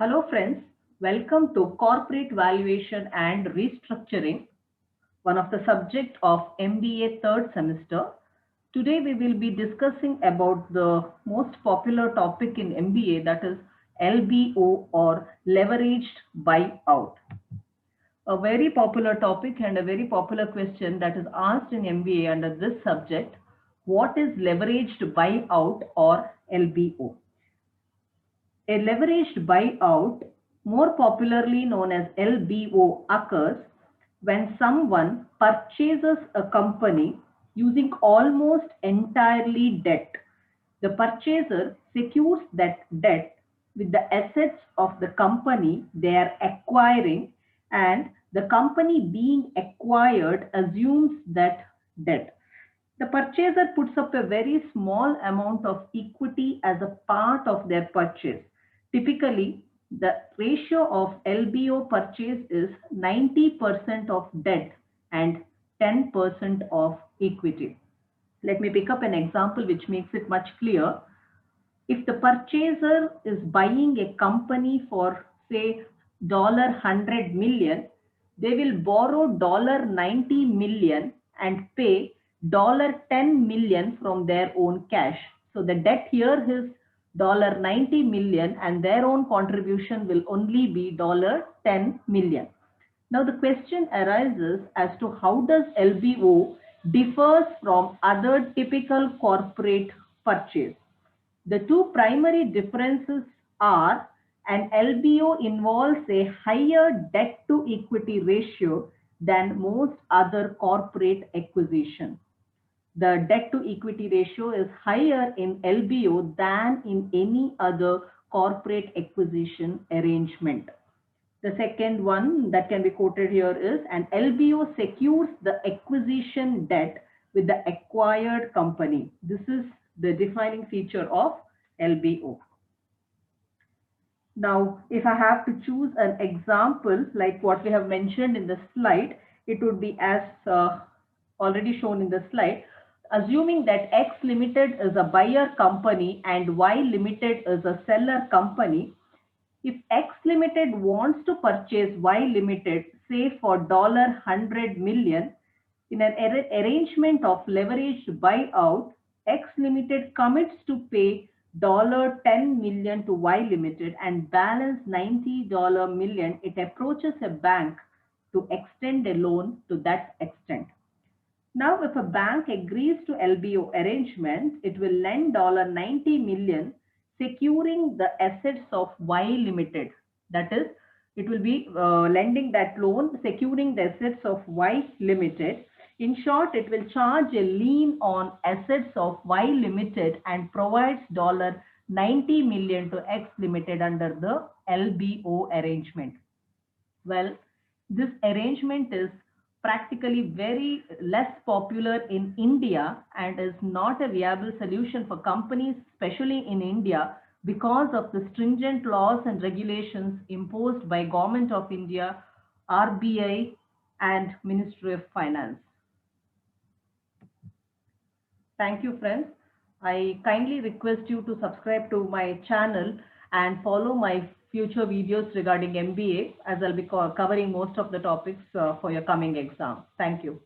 Hello friends, welcome to Corporate Valuation and Restructuring, one of the subject of MBA third semester. Today we will be discussing about the most popular topic in MBA, that is LBO or leveraged buyout. A very popular topic and a very popular question that is asked in MBA under this subject. What is leveraged buyout or LBO? A leveraged buyout, more popularly known as LBO, occurs when someone purchases a company using almost entirely debt. The purchaser secures that debt with the assets of the company they are acquiring, and the company being acquired assumes that debt. The purchaser puts up a very small amount of equity as a part of their purchase. Typically, the ratio of LBO purchase is 90% of debt and 10% of equity. Let me pick up an example which makes it much clear. If the purchaser is buying a company for, say, $100 million, they will borrow $90 million and pay $10 million from their own cash. So the debt here is $90 million and their own contribution will only be $10 million. Now the question arises as to how does LBO differs from other typical corporate purchase. The two primary differences are an LBO involves a higher debt to equity ratio than most other corporate acquisition. The debt to equity ratio is higher in LBO than in any other corporate acquisition arrangement. The second one that can be quoted here is an LBO secures the acquisition debt with the acquired company. This is the defining feature of LBO. Now, if I have to choose an example like what we have mentioned in the slide, it would be as already shown in the slide. Assuming that X Limited is a buyer company and Y Limited is a seller company, if X Limited wants to purchase Y Limited, say for $100 million, in an arrangement of leveraged buyout, X Limited commits to pay $10 million to Y Limited and balance $90 million. It approaches a bank to extend a loan to that extent. Now, if a bank agrees to LBO arrangement, it will lend $90 million, securing the assets of Y Limited. That is, it will be lending that loan, securing the assets of Y Limited. In short, it will charge a lien on assets of Y Limited and provides $90 million to X Limited under the LBO arrangement. Well, this arrangement is practically very less popular in India and is not a viable solution for companies, especially in India, because of the stringent laws and regulations imposed by Government of India, RBI, and Ministry of Finance. Thank you, friends. I kindly request you to subscribe to my channel and follow my future videos regarding MBA, as I'll be covering most of the topics for your coming exam. Thank you.